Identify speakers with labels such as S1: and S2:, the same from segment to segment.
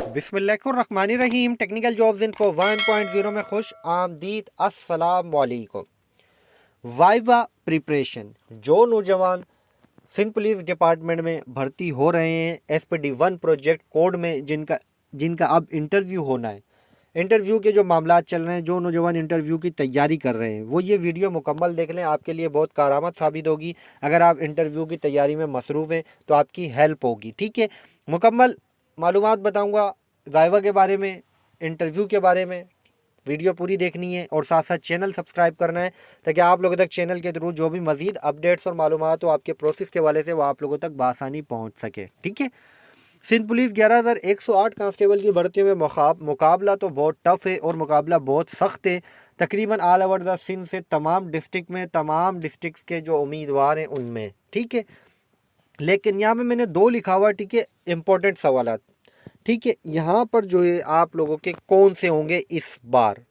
S1: बिस्मिल्लाहिर्रहमानिर्रहीम। Technical jobs info 1.0 में खुश आमदीद। अस्सलाम वालेकुम। वाइवा प्रिपरेशन, जो नौजवान सिंध पुलिस डिपार्टमेंट में भर्ती हो रहे हैं SPD1 प्रोजेक्ट कोड में, जिनका अब इंटरव्यू होना है, इंटरव्यू के जो मामला चल रहे हैं, जो नौजवान इंटरव्यू की तैयारी कर रहे हैं, वो ये वीडियो मुकम्मल देख लें। आपके लिए बहुत कारआमद साबित होगी। अगर आप इंटरव्यू की तैयारी में मसरूफ़ हैं तो आपकी हेल्प होगी। ठीक है, मुकम्मल मालूमात बताऊंगा वाइवा के बारे में, इंटरव्यू के बारे में। वीडियो पूरी देखनी है और साथ साथ चैनल सब्सक्राइब करना है, ताकि आप लोगों तक चैनल के थ्रू जो भी मज़ीद अपडेट्स और मालूमात हो आपके प्रोसेस के वाले से, वो आप लोगों तक बआसानी पहुँच सके। ठीक है, सिंध पुलिस 11,108 कांस्टेबल की भर्तियों में मुकाबला तो बहुत टफ है और मुकाबला बहुत सख्त है। तकरीबन ऑल ओवर द सिंध से तमाम डिस्ट्रिक्ट के जो उम्मीदवार हैं उनमें। ठीक है, लेकिन यहाँ पे मैंने 2 लिखा हुआ। ठीक है, इंपॉर्टेंट सवाल। ठीक है, यहाँ पर जो है आप लोगों के कौन से होंगे इस बार,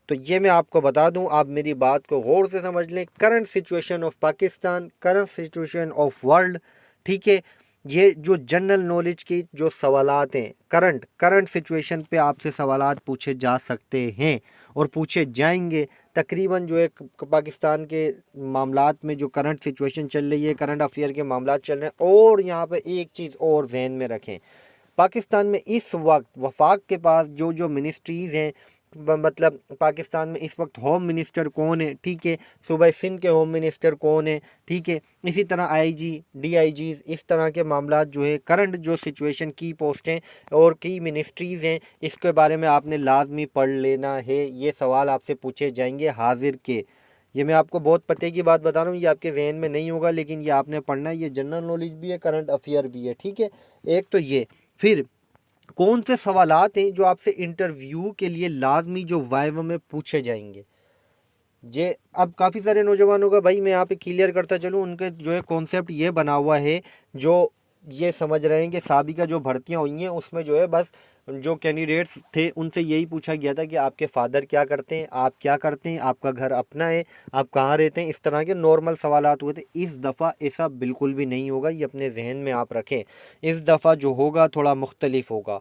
S1: तो ये मैं आपको बता दूं। आप मेरी बात को गौर से समझ लें। Current situation of Pakistan, current situation of world. ठीक है, ये जो जनरल नॉलेज की जो सवालात हैं, करंट सिचुएशन पे आपसे सवालात पूछे जा सकते हैं और पूछे जाएंगे। तकरीबन जो है पाकिस्तान के मामलात में जो करंट सिचुएशन चल रही है, करंट अफेयर के मामलात चल रहे हैं। और यहाँ पे एक चीज़ और जहन में रखें, पाकिस्तान में इस वक्त वफाक के पास जो मिनिस्ट्रीज़ हैं, मतलब पाकिस्तान में इस वक्त होम मिनिस्टर कौन है। ठीक है, सूबा सिंध के होम मिनिस्टर कौन है। ठीक है, इसी तरह IG, DIG, इस तरह के मामलात जो है, करंट जो सिचुएशन की पोस्टें और की मिनिस्ट्रीज़ हैं, इसके बारे में आपने लाजमी पढ़ लेना है। ये सवाल आपसे पूछे जाएंगे हाजिर के। ये मैं आपको बहुत पते की बात बता रहा हूँ, ये आपके जहन में नहीं होगा, लेकिन ये आपने पढ़ना है। ये जनरल नॉलेज भी है, करंट अफेयर भी है। ठीक है, एक तो ये। फिर कौन से सवालात हैं जो आपसे इंटरव्यू के लिए लाजमी जो वाइवा में पूछे जाएंगे। ये अब काफ़ी सारे नौजवानों का, भाई मैं यहाँ पे क्लियर करता चलूँ, उनके जो है कॉन्सेप्ट ये बना हुआ है, जो ये समझ रहे हैं कि साबिका जो भर्तियाँ हुई हैं उसमें जो है बस जो कैंडिडेट्स थे उनसे यही पूछा गया था कि आपके फादर क्या करते हैं, आप क्या करते हैं, आपका घर अपना है, आप कहाँ रहते हैं। इस तरह के नॉर्मल सवालात हुए थे। इस दफ़ा ऐसा बिल्कुल भी नहीं होगा, ये अपने जहन में आप रखें। इस दफ़ा जो होगा थोड़ा मुख्तलिफ होगा।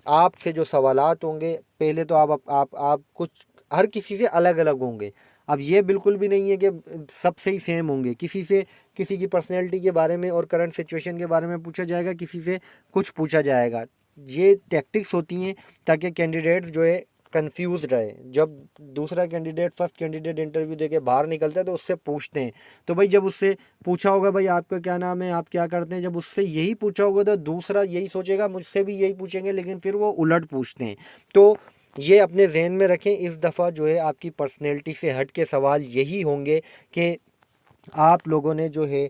S1: आपसे जो सवालात होंगे, पहले तो आप कुछ हर किसी से अलग अलग होंगे। अब ये बिल्कुल भी नहीं है कि सबसे ही सेम होंगे। किसी से किसी की पर्सनैलिटी के बारे में और करंट सिचुएशन के बारे में पूछा जाएगा, किसी से कुछ पूछा जाएगा। ये टैक्टिक्स होती हैं ताकि कैंडिडेट जो है कंफ्यूज रहे। जब दूसरा कैंडिडेट, फर्स्ट कैंडिडेट इंटरव्यू देके बाहर निकलता है तो उससे पूछते हैं, तो भाई जब उससे पूछा होगा भाई आपका क्या नाम है, आप क्या करते हैं, जब उससे यही पूछा होगा तो दूसरा यही सोचेगा मुझसे भी यही पूछेंगे, लेकिन फिर वो उलट पूछते हैं। तो ये अपने जहन में रखें। इस दफ़ा जो है आपकी पर्सनैलिटी से हट के सवाल यही होंगे कि आप लोगों ने जो है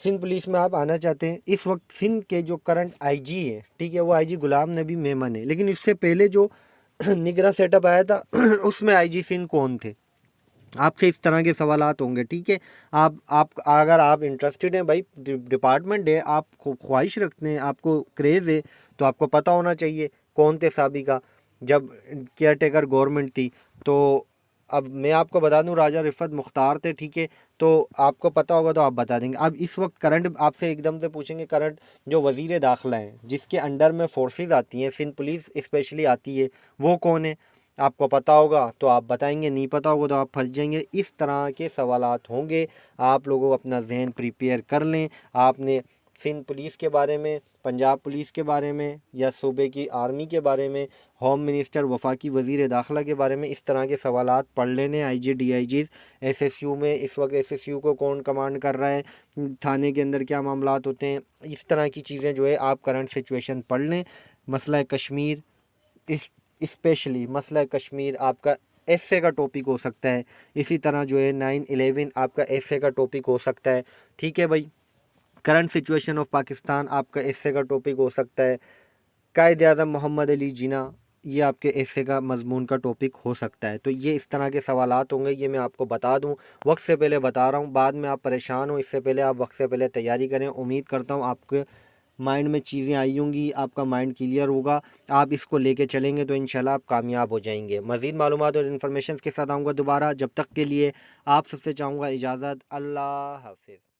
S1: सिंध पुलिस में आप आना चाहते हैं। इस वक्त सिंध के जो करंट IG है, ठीक है, वो IG गुलाम नबी मेमन है, लेकिन इससे पहले जो निगरां सेटअप आया था उसमें IG सिंध कौन थे। आपसे इस तरह के सवालात होंगे। ठीक है, आप अगर आप इंटरेस्टेड हैं, भाई डिपार्टमेंट है, आप ख्वाहिश रखते हैं, आपको क्रेज़ है, तो आपको पता होना चाहिए कौन थे साबिका जब केयर टेकर गवर्नमेंट थी। तो अब मैं आपको बता दूं, राजा रिफ़त मुख्तार थे। ठीक है, तो आपको पता होगा तो आप बता देंगे। अब इस वक्त करंट आपसे एकदम से पूछेंगे, करंट जो वज़ीर दाखिला हैं, जिसके अंडर में फोर्सेस आती हैं, सिंध पुलिस स्पेशली आती है, वो कौन है। आपको पता होगा तो आप बताएंगे, नहीं पता होगा तो आप फंस जाएंगे। इस तरह के सवालात होंगे। आप लोगों अपना जहन प्रिपेयर कर लें। आपने सिंध पुलिस के बारे में, पंजाब पुलिस के बारे में, या सूबे की आर्मी के बारे में, होम मिनिस्टर, वफाकी वज़ीर दाखिला के बारे में इस तरह के सवालात पढ़ लेने। IG, DIG, SSU में इस वक्त SSU को कौन कमांड कर रहा है, थाने के अंदर क्या मामलात होते हैं, इस तरह की चीज़ें जो है आप करंट सिचुएशन पढ़ लें। मसला कश्मीर, इस स्पेशली मसला कश्मीर आपका एसए का टॉपिक हो सकता है। इसी तरह जो है 9/11 आपका एसए का टॉपिक हो सकता है। ठीक है भाई, करंट सिचुएशन ऑफ पाकिस्तान आपका एसए का टॉपिक हो सकता है। कायद आज़म मोहम्मद अली जिन्ना, ये आपके एसए का मजमून का टॉपिक हो सकता है। तो ये इस तरह के सवालात होंगे, ये मैं आपको बता दूं, वक्त से पहले बता रहा हूं, बाद में आप परेशान हो। इससे पहले आप वक्त से पहले तैयारी करें। उम्मीद करता हूं आपके माइंड में चीज़ें आई होंगी, आपका माइंड क्लियर होगा, आप इसको लेके चलेंगे तो इंशाल्लाह आप कामयाब हो जाएंगे। मज़ीद मालूमात और इन्फॉर्मेशन के साथ आऊँगा दोबारा। जब तक के लिए आप सबसे चाहूँगा इजाज़त। अल्लाह हाफिज़।